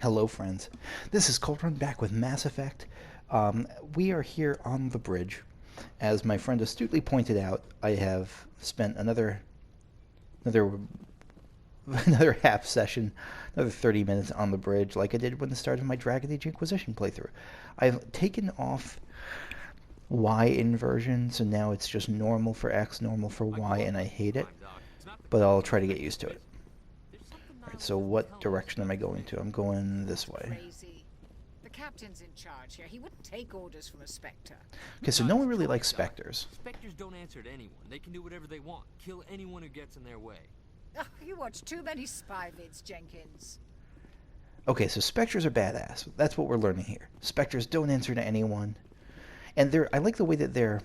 Hello, friends. This is Cold Run back with Mass Effect. We are here on the bridge. As my friend astutely pointed out, I have spent another another half session, another 30 minutes on the bridge, like I did when the start of my Dragon Age Inquisition playthrough. I've taken off Y inversion, so now it's just normal for X, normal for Y, and I hate it. But I'll try to get used to it. Alright, so what direction am I going to? I'm going this way. Crazy. The captain's in charge here. He wouldn't take orders from a Spectre. Okay, so no one really likes Spectres. Spectres don't answer to anyone. They can do whatever they want. Kill anyone who gets in their way. Oh, you watch too many spy vids, Jenkins. Okay, so Spectres are badass. That's what we're learning here. Spectres don't answer to anyone. And I like the way that they're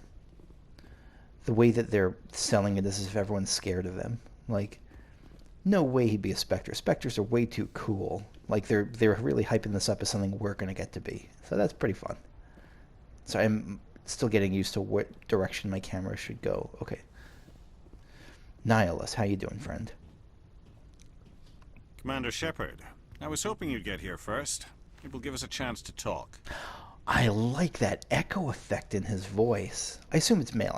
selling it as if everyone's scared of them. Like, no way he'd be a Spectre. Spectres are way too cool. Like, they're really hyping this up as something we're gonna get to be. So that's pretty fun. So I'm still getting used to what direction my camera should go. Okay. Nihilus, how you doing, friend? Commander Shepard, I was hoping you'd get here first. It will give us a chance to talk. I like that echo effect in his voice. I assume it's male.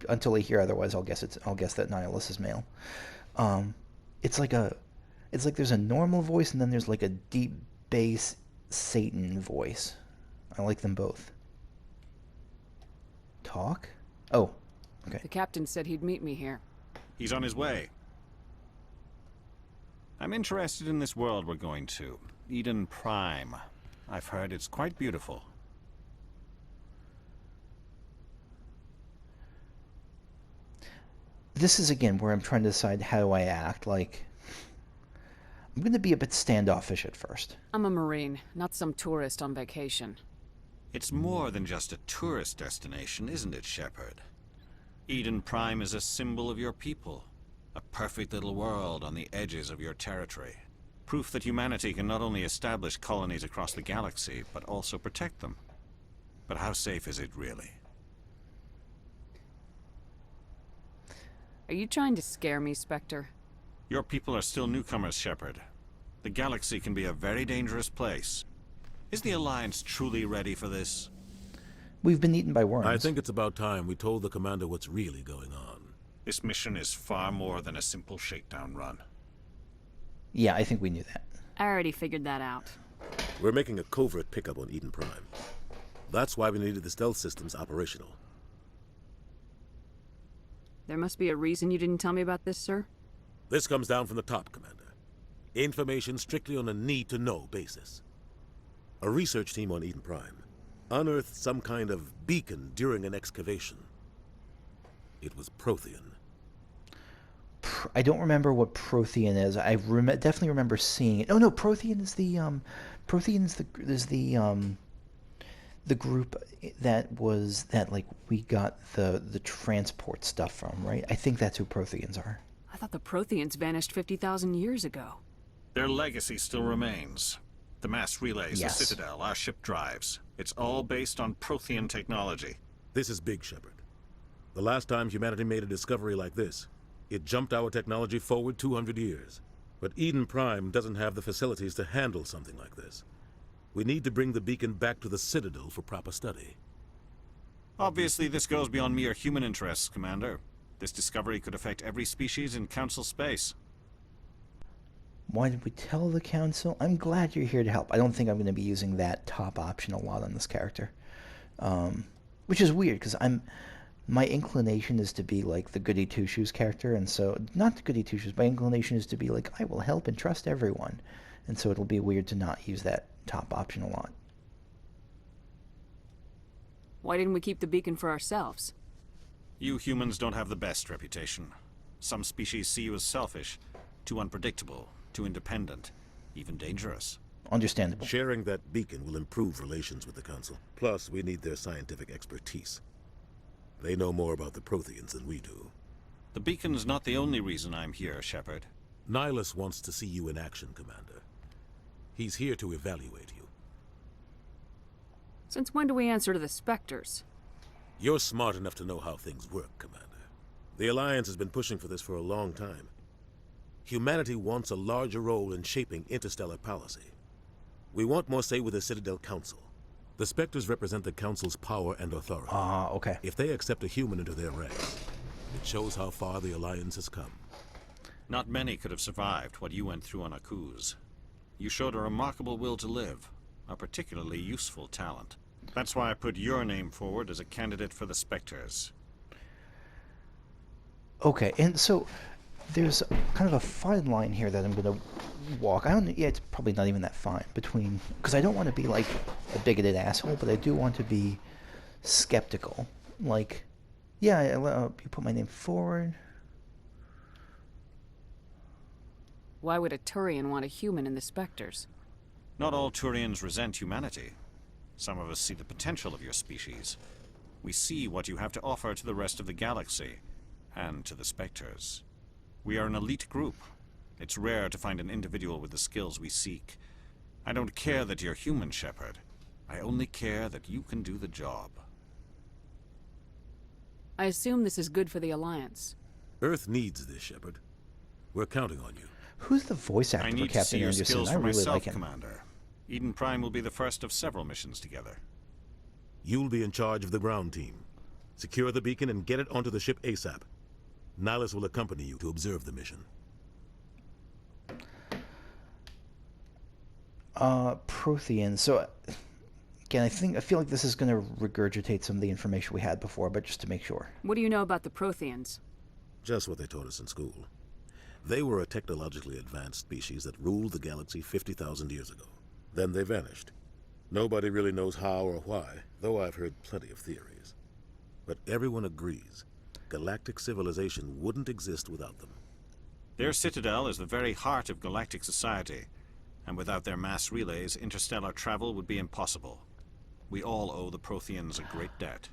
Until I hear otherwise, I'll guess that Nihilus is male. It's like there's a normal voice and then there's like a deep bass Satan voice. I like them both. Talk? Oh, okay. The captain said he'd meet me here. He's on his way. I'm interested in this world we're going to. Eden Prime. I've heard it's quite beautiful. This is again where I'm trying to decide how I act. Like, I'm going to be a bit standoffish at first. I'm a Marine, not some tourist on vacation. It's more than just a tourist destination, isn't it, Shepard? Eden Prime is a symbol of your people. A perfect little world on the edges of your territory. Proof that humanity can not only establish colonies across the galaxy, but also protect them. But how safe is it really? Are you trying to scare me, Spectre? Your people are still newcomers, Shepard. The galaxy can be a very dangerous place. Is the Alliance truly ready for this? We've been eaten by worms. I think it's about time we told the commander what's really going on. This mission is far more than a simple shakedown run. Yeah, I think we knew that. I already figured that out. We're making a covert pickup on Eden Prime. That's why we needed the stealth systems operational. There must be a reason you didn't tell me about this, sir? This comes down from the top, Commander. Information strictly on a need-to-know basis. A research team on Eden Prime unearthed some kind of beacon during an excavation. It was Prothean. I don't remember what Prothean is. I definitely remember seeing it. Oh no, Prothean is the the group that like we got the transport stuff from, right? I think that's who Protheans are. I thought the Protheans vanished 50,000 years ago. Their legacy still remains. The mass relays, Yes. the Citadel, our ship drives. It's all based on Prothean technology. This is big, Shepard. The last time humanity made a discovery like this, it jumped our technology forward 200 years. But Eden Prime doesn't have the facilities to handle something like this. We need to bring the beacon back to the Citadel for proper study. Obviously, this goes beyond mere human interests, Commander. This discovery could affect every species in Council space. Why did we tell the Council? I'm glad you're here to help. I don't think I'm going to be using that top option a lot on this character. Which is weird, because my inclination is to be like the goody two-shoes character, and so, not the goody two-shoes, my inclination is to be like, I will help and trust everyone. And so it'll be weird to not use that top option a lot. Why didn't we keep the beacon for ourselves? You humans don't have the best reputation. Some species see you as selfish, too unpredictable, too independent, even dangerous. Understandable. Sharing that beacon will improve relations with the Council. Plus, we need their scientific expertise. They know more about the Protheans than we do. The beacon's not the only reason I'm here, Shepard. Nihilus wants to see you in action, Commander. He's here to evaluate you. Since when do we answer to the Spectres? You're smart enough to know how things work, Commander. The Alliance has been pushing for this for a long time. Humanity wants a larger role in shaping interstellar policy. We want more say with the Citadel Council. The Spectres represent the Council's power and authority. Ah, okay. If they accept a human into their ranks, it shows how far the Alliance has come. Not many could have survived what you went through on Akuz. You showed a remarkable will to live, a particularly useful talent. That's why I put your name forward as a candidate for the Spectres. Okay, and so there's kind of a fine line here that I'm going to walk. I don't. Yeah, it's probably not even that fine between, because I don't want to be like a bigoted asshole, but I do want to be skeptical. Like, yeah, you put my name forward. Why would a Turian want a human in the Spectres? Not all Turians resent humanity. Some of us see the potential of your species. We see what you have to offer to the rest of the galaxy, and to the Spectres. We are an elite group. It's rare to find an individual with the skills we seek. I don't care that you're human, Shepard. I only care that you can do the job. I assume this is good for the Alliance. Earth needs this, Shepard. We're counting on you. Who's the voice actor I for need to see Captain your Anderson? skills I for really myself, like him. Commander. Eden Prime will be the first of several missions together. You'll be in charge of the ground team. Secure the beacon and get it onto the ship ASAP. Nihilus will accompany you to observe the mission. Prothean. So, again, I feel like this is going to regurgitate some of the information we had before, but just to make sure. What do you know about the Protheans? Just what they taught us in school. They were a technologically advanced species that ruled the galaxy 50,000 years ago. Then they vanished. Nobody really knows how or why, though I've heard plenty of theories. But everyone agrees, galactic civilization wouldn't exist without them. Their citadel is the very heart of galactic society, and without their mass relays, interstellar travel would be impossible. We all owe the Protheans a great debt.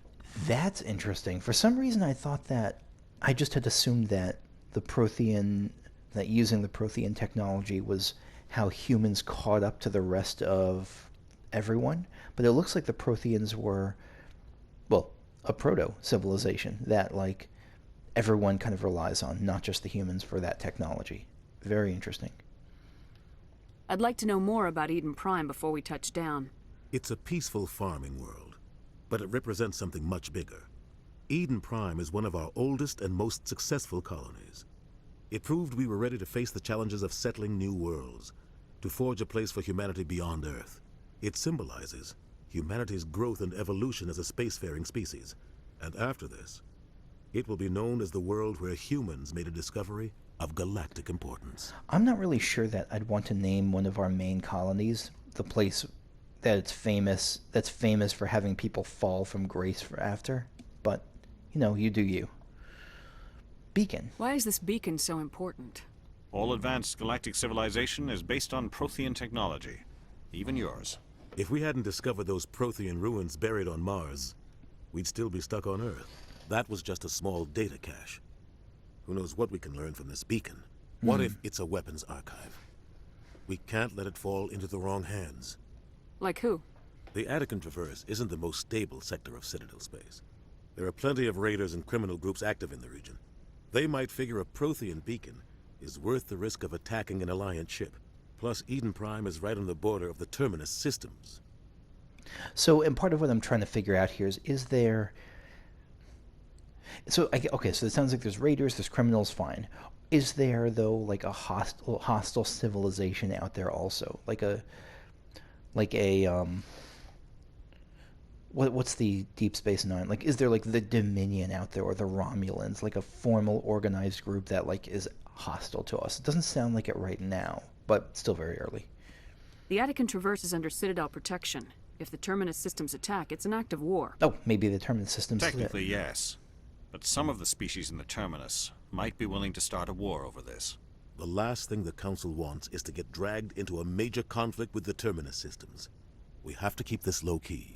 That's interesting. For some reason, I thought that I just had assumed that that using the Prothean technology was how humans caught up to the rest of everyone. But it looks like the Protheans were, well, a proto-civilization that, like, everyone kind of relies on, not just the humans, for that technology. Very interesting. I'd like to know more about Eden Prime before we touch down. It's a peaceful farming world, but it represents something much bigger. Eden Prime is one of our oldest and most successful colonies. It proved we were ready to face the challenges of settling new worlds, to forge a place for humanity beyond Earth. It symbolizes humanity's growth and evolution as a spacefaring species. And after this, it will be known as the world where humans made a discovery of galactic importance. I'm not really sure that I'd want to name one of our main colonies the place that's famous for having people fall from grace for after, but you know, you do you. Beacon. Why is this beacon so important? All advanced galactic civilization is based on Prothean technology, even yours. If we hadn't discovered those Prothean ruins buried on Mars, we'd still be stuck on Earth. That was just a small data cache. Who knows what we can learn from this beacon? What if it's a weapons archive? We can't let it fall into the wrong hands. Like who? The Attican Traverse isn't the most stable sector of Citadel space. There are plenty of raiders and criminal groups active in the region. They might figure a Prothean beacon is worth the risk of attacking an Alliance ship. Plus, Eden Prime is right on the border of the Terminus systems. So, and part of what I'm trying to figure out here is there... So, okay, so it sounds like there's raiders, there's criminals, fine. Is there, though, like a hostile civilization out there also? What's the Deep Space Nine? Like, is there, like, the Dominion out there, or the Romulans, like a formal, organized group that, like, is hostile to us? It doesn't sound like it right now, but still very early. The Attican Traverse is under Citadel protection. If the Terminus systems attack, it's an act of war. Oh, maybe the Terminus systems... Technically, yes. But some of the species in the Terminus might be willing to start a war over this. The last thing the Council wants is to get dragged into a major conflict with the Terminus systems. We have to keep this low-key.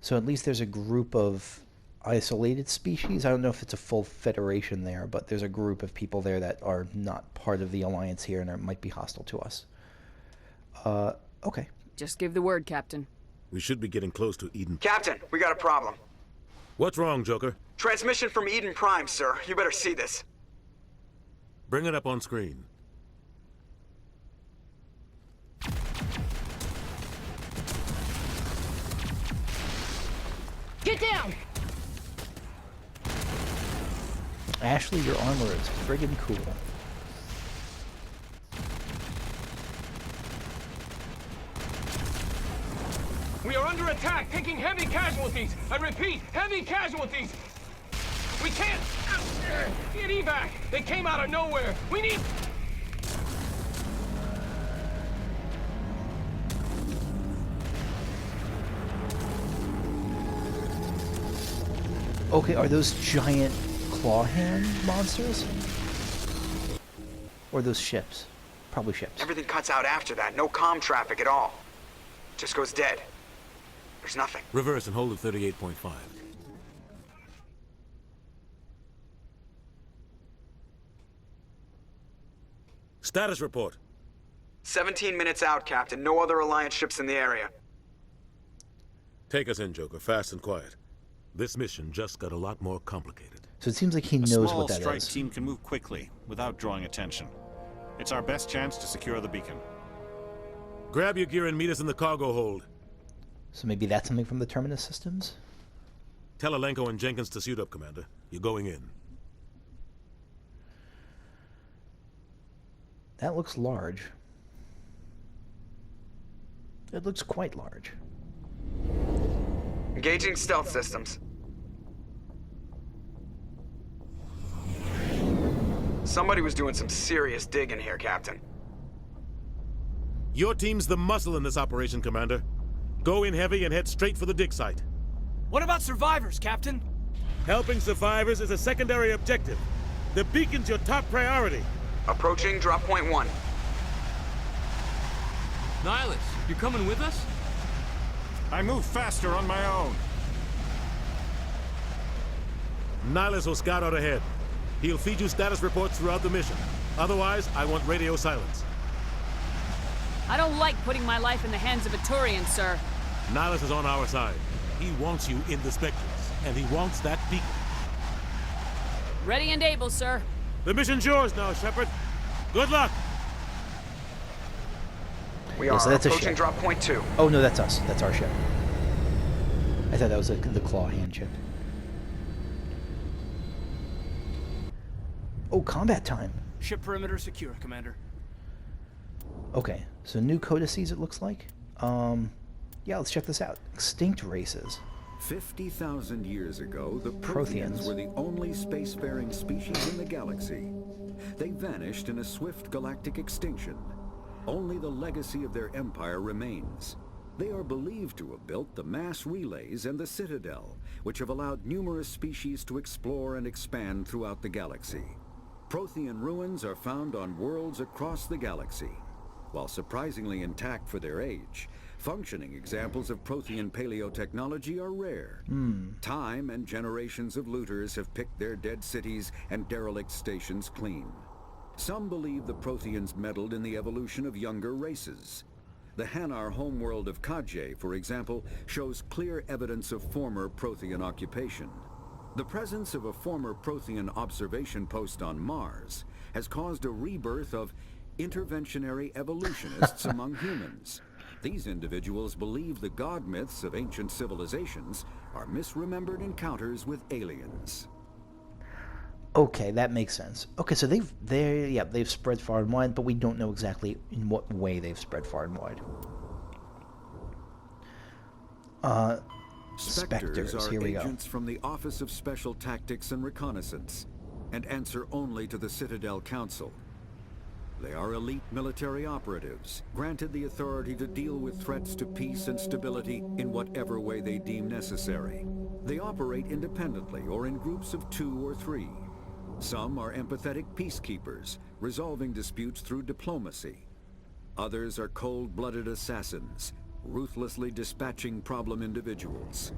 So at least there's a group of isolated species. I don't know if it's a full federation there, but there's a group of people there that are not part of the Alliance here and might be hostile to us. Okay. Just give the word, Captain. We should be getting close to Eden. Captain, we got a problem. What's wrong, Joker? Transmission from Eden Prime, sir. You better see this. Bring it up on screen. Get down! Ashley, your armor is friggin' cool. We are under attack, taking heavy casualties. I repeat, heavy casualties. We can't get evac. They came out of nowhere. We need... Okay, are those giant claw hand monsters? Or those ships? Probably ships. Everything cuts out after that. No comm traffic at all. Just goes dead. There's nothing. Reverse and hold at 38.5. Status report. 17 minutes out, Captain. No other Alliance ships in the area. Take us in, Joker, fast and quiet. This mission just got a lot more complicated. So it seems like he A knows small what that strike is. team can move quickly, without drawing attention. It's our best chance to secure the beacon. Grab your gear and meet us in the cargo hold. So maybe that's something from the Terminus systems? Tell Alenko and Jenkins to suit up, Commander. You're going in. That looks large. It looks quite large. Engaging stealth systems. Somebody was doing some serious digging here, Captain. Your team's the muscle in this operation, Commander. Go in heavy and head straight for the dig site. What about survivors, Captain? Helping survivors is a secondary objective. The beacon's your top priority. Approaching drop point 1. Nihilus, you're coming with us? I move faster on my own. Nihilus will scout out ahead. He'll feed you status reports throughout the mission. Otherwise, I want radio silence. I don't like putting my life in the hands of a Turian, sir. Nihilus is on our side. He wants you in the Spectres, and he wants that beacon. Ready and able, sir. The mission's yours now, Shepard. Good luck! We Yeah, are so that's a approaching ship. drop point 2. Oh no, that's us. That's our ship. I thought that was the claw hand ship. Oh, combat time. Ship perimeter secure, Commander. Okay, so new codices it looks like. Yeah, let's check this out. Extinct races. 50,000 years ago, the Protheans. Protheans were the only spacefaring species in the galaxy. They vanished in a swift galactic extinction. Only the legacy of their empire remains. They are believed to have built the mass relays and the Citadel, which have allowed numerous species to explore and expand throughout the galaxy. Prothean ruins are found on worlds across the galaxy. While surprisingly intact for their age, functioning examples of Prothean paleotechnology are rare. Time and generations of looters have picked their dead cities and derelict stations clean. Some believe the Protheans meddled in the evolution of younger races. The Hanar homeworld of Kajay, for example, shows clear evidence of former Prothean occupation. The presence of a former Prothean observation post on Mars has caused a rebirth of interventionary evolutionists among humans. These individuals believe the god myths of ancient civilizations are misremembered encounters with aliens. Okay, that makes sense. Okay, so they've spread far and wide, but we don't know exactly in what way they've spread far and wide. Spectres, are here we go. agents from the Office of Special Tactics and Reconnaissance, and answer only to the Citadel Council. They are elite military operatives, granted the authority to deal with threats to peace and stability in whatever way they deem necessary. They operate independently or in groups of 2 or 3. Some are empathetic peacekeepers, resolving disputes through diplomacy. Others are cold-blooded assassins, ruthlessly dispatching problem individuals.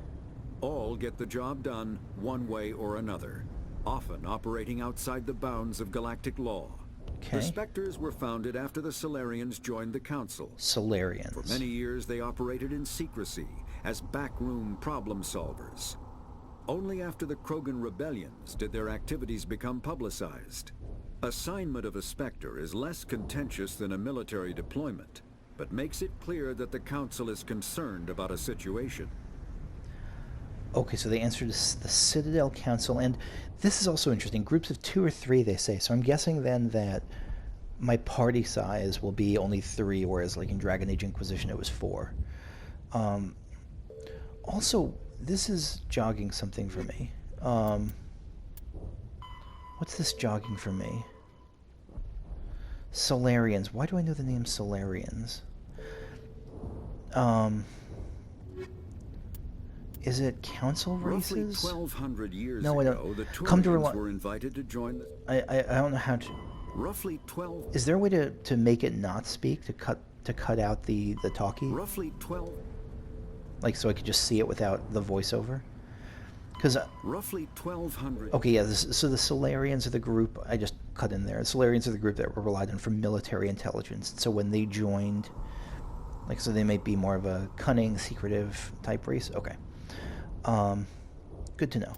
All get the job done one way or another, often operating outside the bounds of galactic law. Okay. The Spectres were founded after the Solarians joined the Council. Solarians. For many years they operated in secrecy as backroom problem solvers. Only after the Krogan rebellions did their activities become publicized. Assignment of a Spectre is less contentious than a military deployment, but makes it clear that the Council is concerned about a situation. Okay, so they answered the Citadel Council, and this is also interesting. Groups of 2 or 3, they say. So I'm guessing then that my party size will be only 3, whereas like in Dragon Age Inquisition it was 4. Also, this is jogging something for me. What's this jogging for me? Solarians. Why do I know the name Solarians? Is it council races? Roughly 1,200 years no, ago, the Turians were invited to join the... I don't know how to... Roughly 12... Is there a way to make it not speak, to cut out the talkie? Roughly 12... Like, so I could just see it without the voiceover? Because... roughly 1,200... Okay, yeah, so the Solarians are the group... I just cut in there. The Solarians are the group that were relied on for military intelligence. So when they joined... Like, so they might be more of a cunning, secretive type race? Okay. Good to know.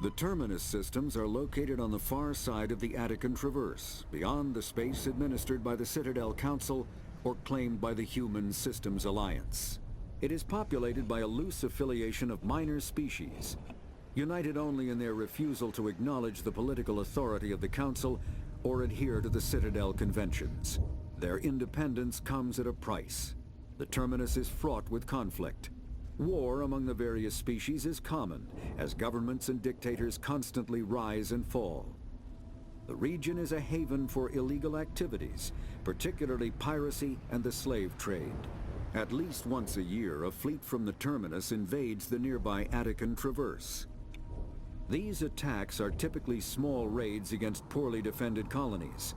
The Terminus systems are located on the far side of the Attican Traverse, beyond the space administered by the Citadel Council or claimed by the Human Systems Alliance. It is populated by a loose affiliation of minor species, united only in their refusal to acknowledge the political authority of the Council or adhere to the Citadel Conventions. Their independence comes at a price. The Terminus is fraught with conflict. War among the various species is common, as governments and dictators constantly rise and fall. The region is a haven for illegal activities, particularly piracy and the slave trade. At least once a year, a fleet from the Terminus invades the nearby Attican Traverse. These attacks are typically small raids against poorly defended colonies.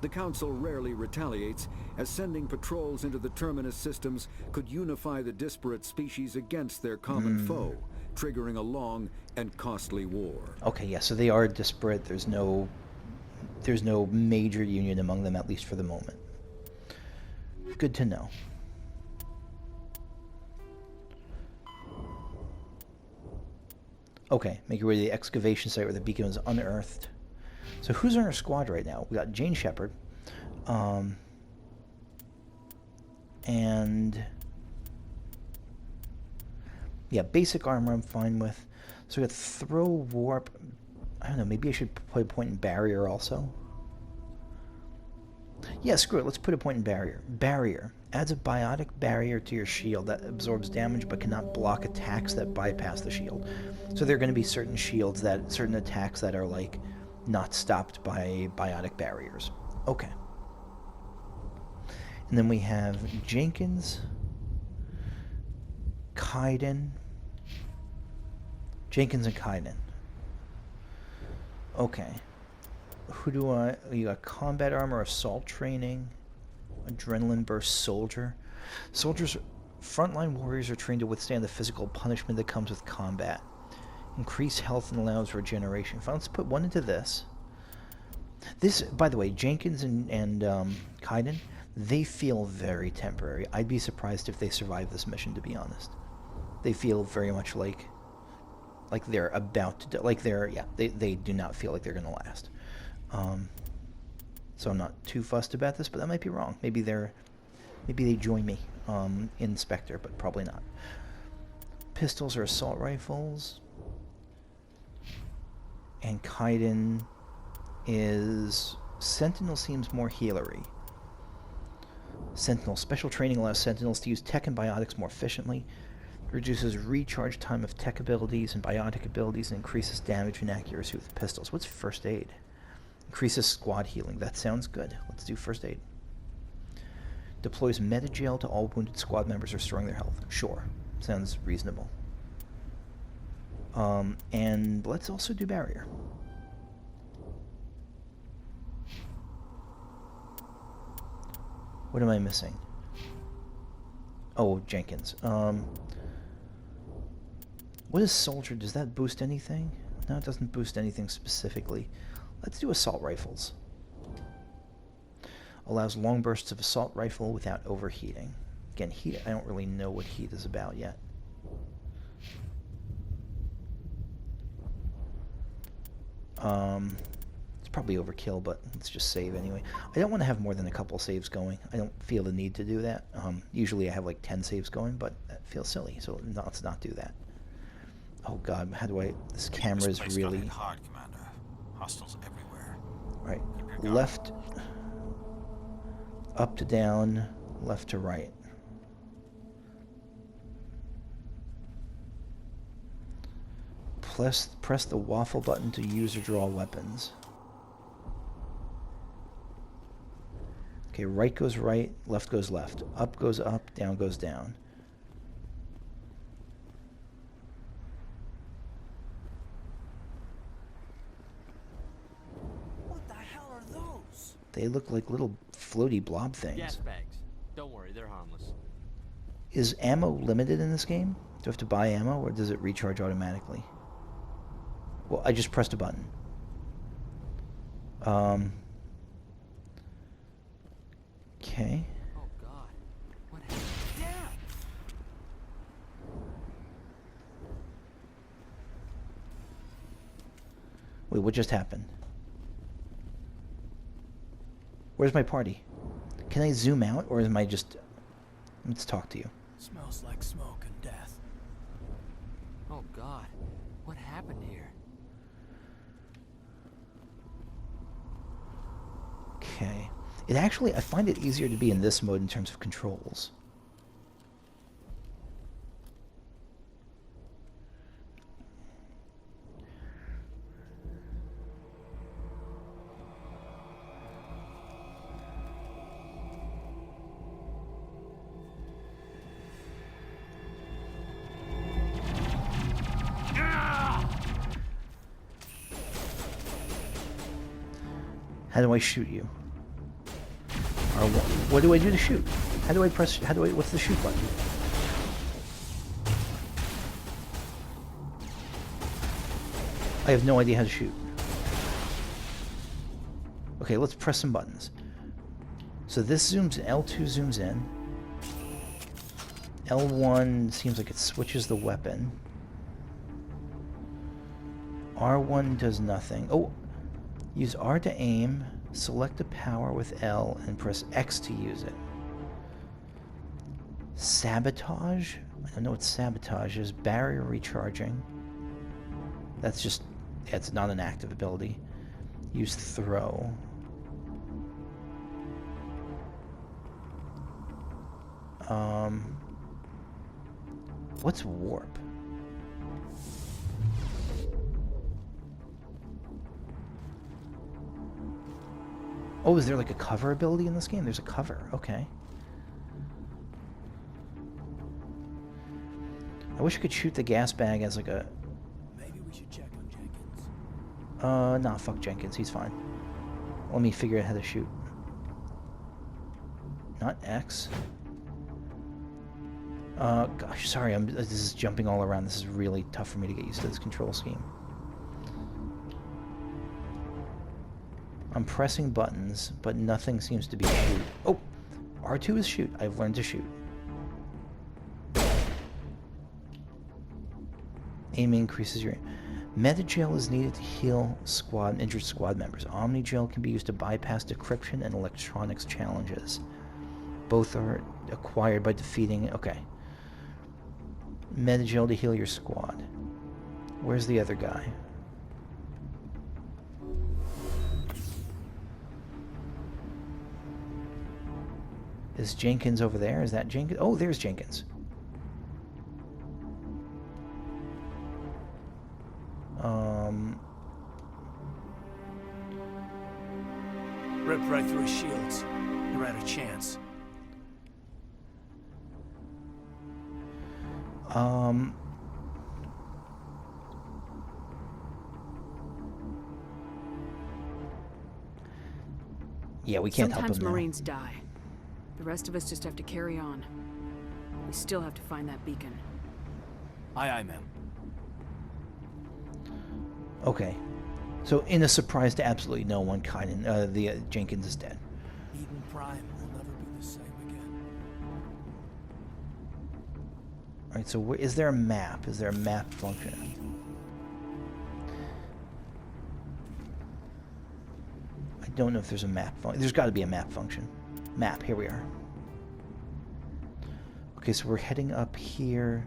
The Council rarely retaliates, as sending patrols into the Terminus systems could unify the disparate species against their common foe, triggering a long and costly war. Okay, yeah, so they are disparate. There's no major union among them, at least for the moment. Good to know. Okay, make your way to the excavation site where the beacon was unearthed. So who's on our squad right now? We got Jane Shepard, and yeah, basic armor I'm fine with. So we got throw, warp. I don't know. Maybe I should put a point in barrier also. Yeah, screw it. Let's put a point in barrier. Barrier adds a biotic barrier to your shield that absorbs damage but cannot block attacks that bypass the shield. So there are going to be certain shields certain attacks that are like not stopped by biotic barriers. Okay. And then we have Jenkins, Kaiden. Jenkins and Kaiden. Okay. Who do I... You got combat armor, assault training, adrenaline burst, soldier. Soldiers... Frontline warriors are trained to withstand the physical punishment that comes with combat. Increase health and allows regeneration. Fine, let's put one into this. This, by the way, Jenkins and Kaiden, they feel very temporary. I'd be surprised if they survive this mission, to be honest. They feel very much like they're about to... They do not feel like they're going to last. So I'm not too fussed about this, but that might be wrong. Maybe they join me in Spectre, but probably not. Pistols or assault rifles. And Kaiden is... Sentinel seems more healery. Sentinel. Special training allows Sentinels to use tech and biotics more efficiently. Reduces recharge time of tech abilities and biotic abilities and increases damage and accuracy with pistols. What's first aid? Increases squad healing. That sounds good. Let's do first aid. Deploys meta-jail to all wounded squad members restoring their health. Sure. Sounds reasonable. And let's also do barrier. What am I missing? Oh, Jenkins. What is soldier? Does that boost anything? No, it doesn't boost anything specifically. Let's do assault rifles. Allows long bursts of assault rifle without overheating. Again, heat, I don't really know what heat is about yet. It's probably overkill, but let's just save anyway. I don't want to have more than a couple saves going. I don't feel the need to do that. Usually I have like 10 saves going, but that feels silly, so let's not do that. Oh god, how do I... This camera is really... Got hit hard, Commander. Hostiles everywhere. Right. Left... Up to down, left to right. Press the waffle button to use or draw weapons. Okay, right goes right, left goes left. Up goes up, down goes down. What the hell are those? They look like little floaty blob things. Gas bags. Don't worry, they're harmless. Is ammo limited in this game? Do I have to buy ammo, or does it recharge automatically? Well, I just pressed a button. Okay. Oh god. What happened? Wait, what just happened? Where's my party? Can I zoom out, or am I just... Let's talk to you. Smells like smoke and death. Oh god. What happened here? Okay. It actually, I find it easier to be in this mode in terms of controls. How do I shoot you? Or what do I do to shoot? How do I press, what's the shoot button? I have no idea how to shoot. Okay, let's press some buttons. So this zooms, L2 zooms in. L1 seems like it switches the weapon. R1 does nothing. Oh! Use R to aim, select a power with L, and press X to use it. Sabotage? I don't know what sabotage is. Barrier recharging. That's just... it's not an active ability. Use throw. What's warp? Oh, is there like a cover ability in this game? There's a cover, okay. I wish I could shoot the gas bag as like a... Maybe we should check on Jenkins. Nah, fuck Jenkins, he's fine. Let me figure out how to shoot. Not X. Gosh, sorry, this is jumping all around. This is really tough for me to get used to this control scheme. I'm pressing buttons, but nothing seems to be shoot. Oh! R2 is shoot. I've learned to shoot. Aiming increases your... Metagel is needed to heal injured squad members. Omnigel can be used to bypass decryption and electronics challenges. Both are acquired by defeating... Okay. Metagel to heal your squad. Where's the other guy? Is Jenkins over there? Is that Jenkins? Oh, there's Jenkins. Ripped right through his shields. Never had a chance. Yeah, we can't help him now. Sometimes Marines die. The rest of us just have to carry on. We still have to find that beacon. Aye, aye, ma'am. Okay. So, in a surprise to absolutely no one, Jenkins is dead. Eden Prime will never be the same again. Alright, so is there a map? Is there a map function? don't know if there's a map function. There's got to be a map function. Map, here we are. Okay, so we're heading up here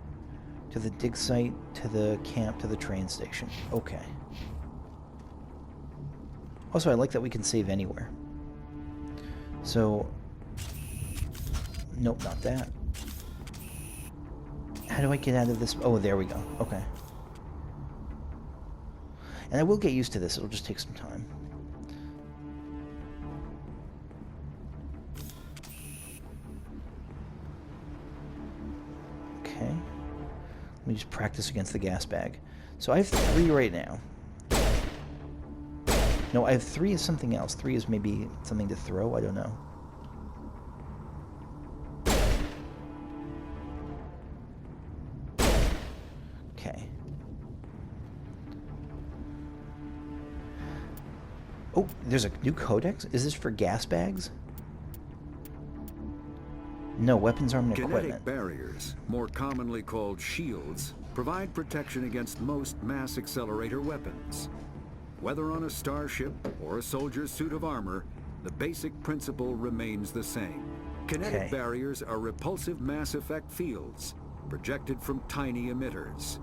to the dig site, to the camp, to the train station. Okay. Also, I like that we can save anywhere. So, nope, not that. How do I get out of this? Oh, there we go. Okay. And I will get used to this. It'll just take some time. Okay. Let me just practice against the gas bag. So I have 3 right now. No, I have 3 is something else. 3 is maybe something to throw. I don't know. Okay. Oh, there's a new codex? Is this for gas bags? No, weapons, armor, and equipment. Kinetic barriers, more commonly called shields, provide protection against most mass accelerator weapons. Whether on a starship or a soldier's suit of armor, the basic principle remains the same. Kinetic barriers are repulsive mass effect fields, projected from tiny emitters.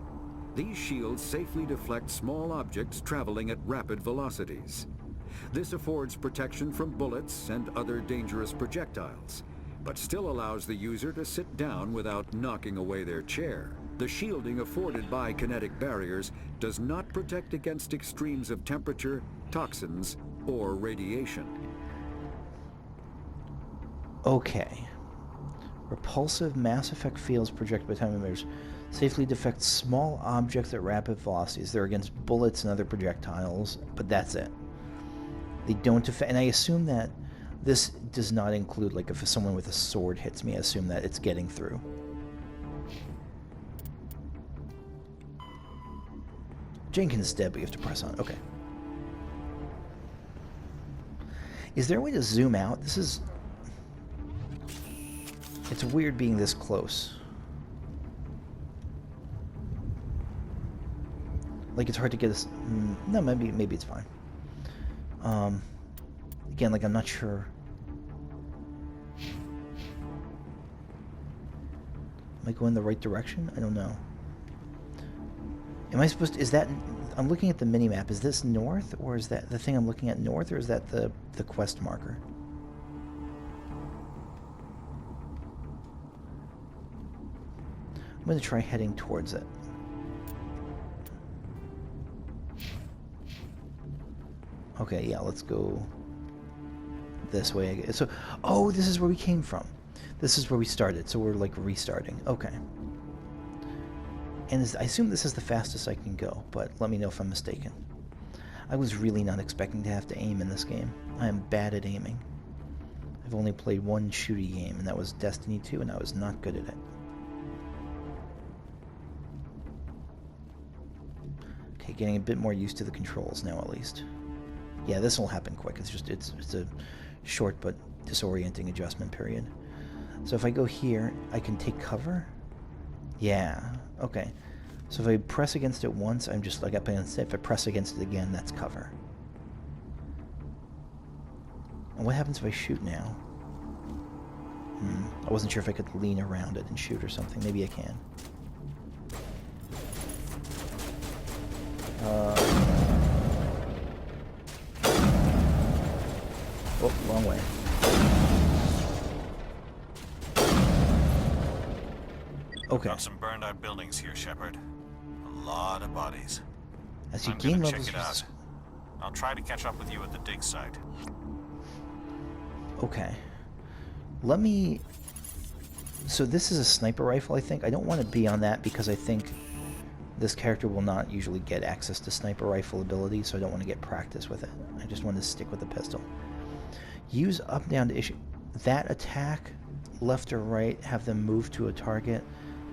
These shields safely deflect small objects traveling at rapid velocities. This affords protection from bullets and other dangerous projectiles, but still allows the user to sit down without knocking away their chair. The shielding afforded by kinetic barriers does not protect against extremes of temperature, toxins, or radiation. Okay. Repulsive mass effect fields projected by time emitters safely deflect small objects at rapid velocities. They're against bullets and other projectiles, but that's it. They don't affect, and I assume that this does not include, like, if someone with a sword hits me, I assume that it's getting through. Jenkins is dead, but you have to press on. Okay. Is there a way to zoom out? This is... It's weird being this close. Like, it's hard to get us... No, maybe it's fine. Again, like, I'm not sure. Am I going the right direction? I don't know. Am I supposed to... Is that... I'm looking at the mini-map. Is this north? Or is that the thing I'm looking at north? Or is that the quest marker? I'm going to try heading towards it. Okay, yeah, let's go this way. I guess. So, oh, this is where we came from. This is where we started, so we're, like, restarting. Okay. And I assume this is the fastest I can go, but let me know if I'm mistaken. I was really not expecting to have to aim in this game. I am bad at aiming. I've only played one shooty game, and that was Destiny 2, and I was not good at it. Okay, getting a bit more used to the controls now, at least. Yeah, this will happen quick. It's a short but disorienting adjustment period. So if I go here, I can take cover? Yeah, okay. So if I press against it once, I'm just like up against it. If I press against it again, that's cover. And what happens if I shoot now? I wasn't sure if I could lean around it and shoot or something. Maybe I can. Oh, wrong way. Okay. Got some burned out buildings here, Shepard. A lot of bodies. As you I'm gain gonna levels, check it out. I'll try to catch up with you at the dig site. Okay. Let me... So this is a sniper rifle, I think. I don't want to be on that because I think this character will not usually get access to sniper rifle ability, so I don't want to get practice with it. I just want to stick with the pistol. Use up, down to issue. That attack, left or right, have them move to a target,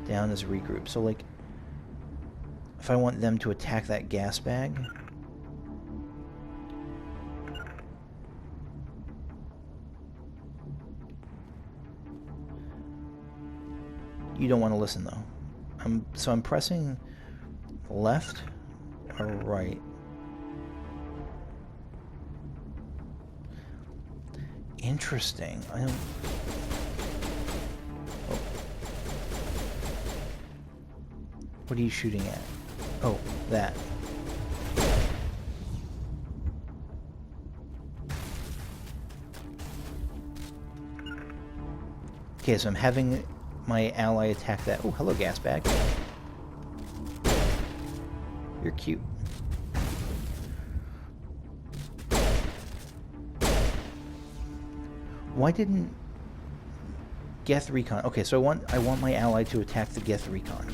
down as regroup. So, like, if I want them to attack that gas bag... You don't want to listen, though. So I'm pressing left or right. Interesting. I don't... Oh. What are you shooting at? Oh, that. Okay, so I'm having my ally attack that. Oh, hello, gas bag. You're cute. Why didn't Geth recon? Okay, so I want my ally to attack the Geth recon.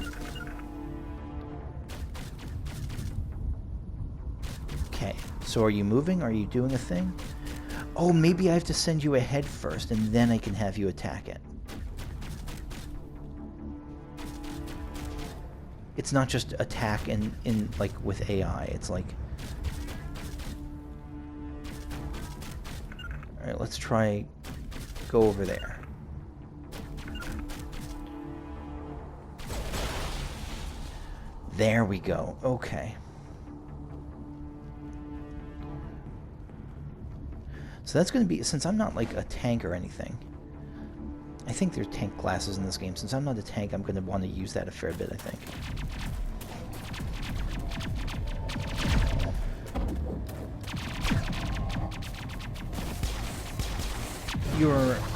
Okay, so are you moving? Are you doing a thing? Oh, maybe I have to send you ahead first, and then I can have you attack it. It's not just attack in like with AI. It's like, all right, let's try go over there. There we go. Okay. So that's going to be, since I'm not like a tank or anything. I think there's tank classes in this game. Since I'm not a tank, I'm going to want to use that a fair bit, I think.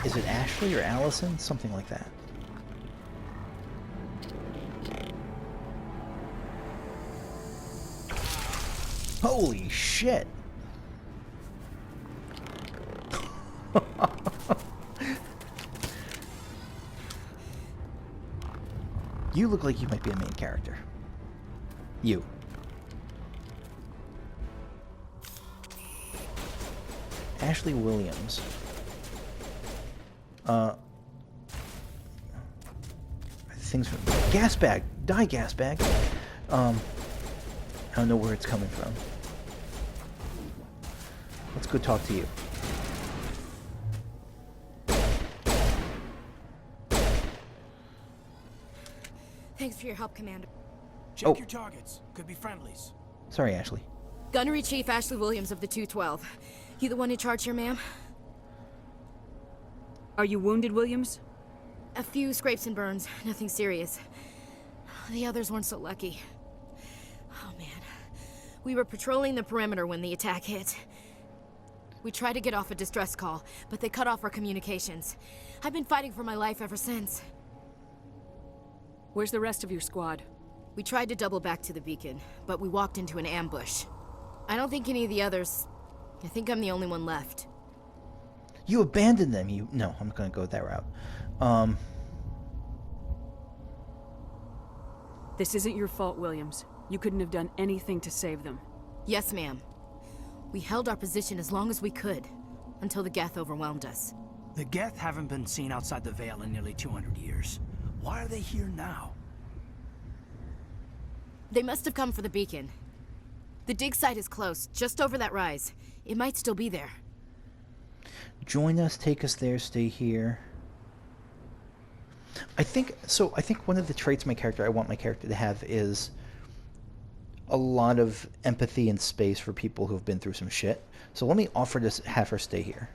Is it Ashley or Allison? Something like that. Holy shit! You look like you might be a main character. You. Ashley Williams. Things from gas bag. Die, gas bag. I don't know where it's coming from. Let's go talk to you. Thanks for your help, Commander. Check your targets. Could be friendlies. Sorry, Ashley. Gunnery Chief Ashley Williams of the 212. You the one in charge here, ma'am? Are you wounded, Williams? A few scrapes and burns. Nothing serious. The others weren't so lucky. Oh, man. We were patrolling the perimeter when the attack hit. We tried to get off a distress call, but they cut off our communications. I've been fighting for my life ever since. Where's the rest of your squad? We tried to double back to the beacon, but we walked into an ambush. I don't think any of the others... I think I'm the only one left. You abandoned them, you... No, I'm gonna go that route. This isn't your fault, Williams. You couldn't have done anything to save them. Yes, ma'am. We held our position as long as we could, until the Geth overwhelmed us. The Geth haven't been seen outside the Veil in nearly 200 years. Why are they here now? They must have come for the beacon. The dig site is close, just over that rise. It might still be there. Join us, take us there, stay here. I think one of the traits I want my character to have is a lot of empathy and space for people who've been through some shit. So let me offer to have her stay here.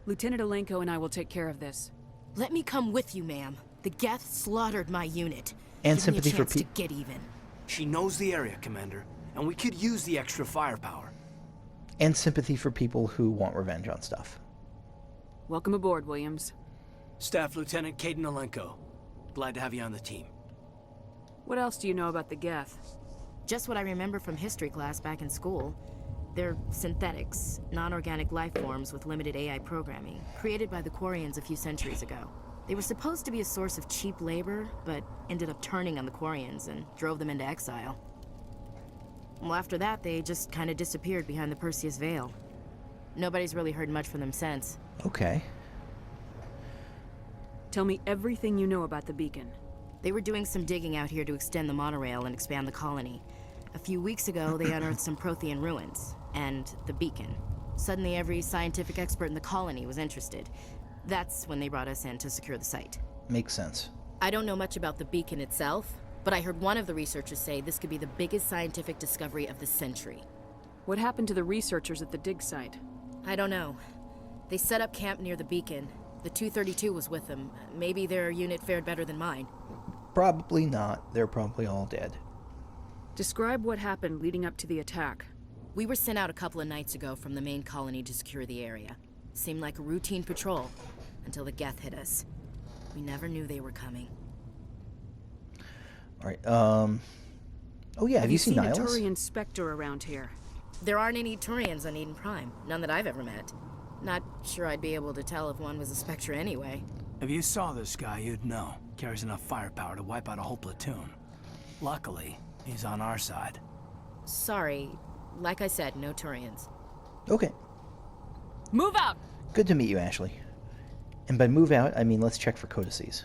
Lieutenant Alenko and I will take care of this. Let me come with you, ma'am. The Geth slaughtered my unit. And Give sympathy me a for chance to get even. She knows the area, Commander, and we could use the extra firepower. And sympathy for people who want revenge on stuff. Welcome aboard, Williams. Staff Lieutenant Caden Alenko. Glad to have you on the team. What else do you know about the Geth? Just what I remember from history class back in school. They're synthetics, non-organic life forms with limited AI programming, created by the Quarians a few centuries ago. They were supposed to be a source of cheap labor, but ended up turning on the Quarians and drove them into exile. Well, after that, they just kind of disappeared behind the Perseus Veil. Nobody's really heard much from them since. Okay. Tell me everything you know about the beacon. They were doing some digging out here to extend the monorail and expand the colony. A few weeks ago, they unearthed some Prothean ruins, and the beacon. Suddenly, every scientific expert in the colony was interested. That's when they brought us in to secure the site. Makes sense. I don't know much about the beacon itself, but I heard one of the researchers say this could be the biggest scientific discovery of the century. What happened to the researchers at the dig site? I don't know. They set up camp near the beacon. The 232 was with them. Maybe their unit fared better than mine. Probably not. They're probably all dead. Describe what happened leading up to the attack. We were sent out a couple of nights ago from the main colony to secure the area. Seemed like a routine patrol, until the Geth hit us. We never knew they were coming. Alright, oh yeah, have you seen a Nihilus? Turian Spectre around here? There aren't any Turians on Eden Prime. None that I've ever met. Not sure I'd be able to tell if one was a Spectre anyway. If you saw this guy, you'd know. Carries enough firepower to wipe out a whole platoon. Luckily, he's on our side. Sorry. Like I said, no Turians. Okay. Move out! Good to meet you, Ashley. And by move out, I mean let's check for codices.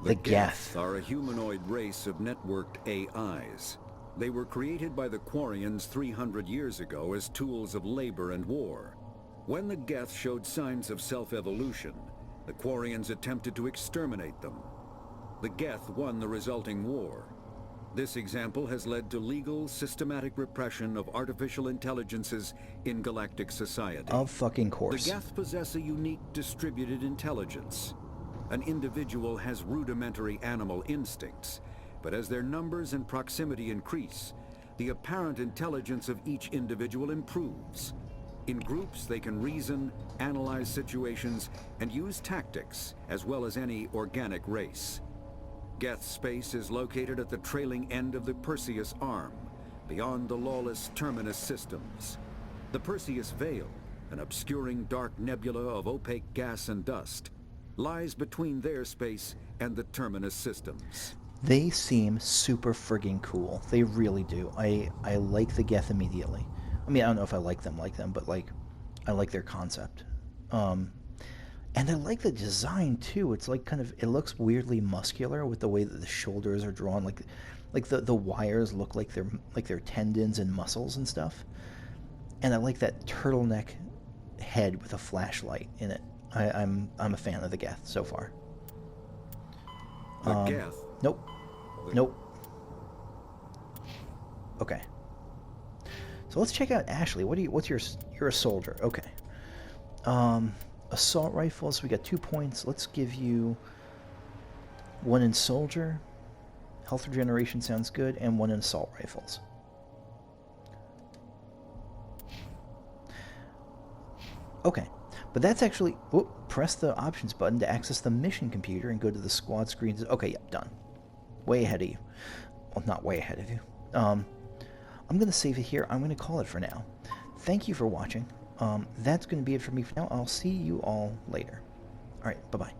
The Geth are a humanoid race of networked AIs. They were created by the Quarians 300 years ago as tools of labor and war. When the Geth showed signs of self-evolution, the Quarians attempted to exterminate them. The Geth won the resulting war. This example has led to legal, systematic repression of artificial intelligences in galactic society. Of fucking course. The Geth possess a unique distributed intelligence. An individual has rudimentary animal instincts, but as their numbers and proximity increase, the apparent intelligence of each individual improves. In groups, they can reason, analyze situations, and use tactics, as well as any organic race. Geth space is located at the trailing end of the Perseus Arm, beyond the lawless Terminus systems. The Perseus Veil, an obscuring dark nebula of opaque gas and dust, lies between their space and the Terminus systems. They seem super friggin' cool. They really do. I like the Geth immediately. I mean, I don't know if I like them, but like, I like their concept. And I like the design too. It's like kind of, it looks weirdly muscular with the way that the shoulders are drawn. Like the wires look like they're tendons and muscles and stuff. And I like that turtleneck head with a flashlight in it. I'm a fan of the Geth so far. The Geth? Nope. Nope. Okay. So let's check out Ashley. You're a soldier. Okay. Assault rifles, we got 2 points. Let's give you 1 in soldier. Health regeneration sounds good, and 1 in assault rifles. Okay. But that's actually... Whoop, press the options button to access the mission computer and go to the squad screens. Okay, yep, done. Way ahead of you. Well, not way ahead of you. I'm going to save it here. I'm going to call it for now. Thank you for watching. That's going to be it for me for now. I'll see you all later. All right, bye-bye.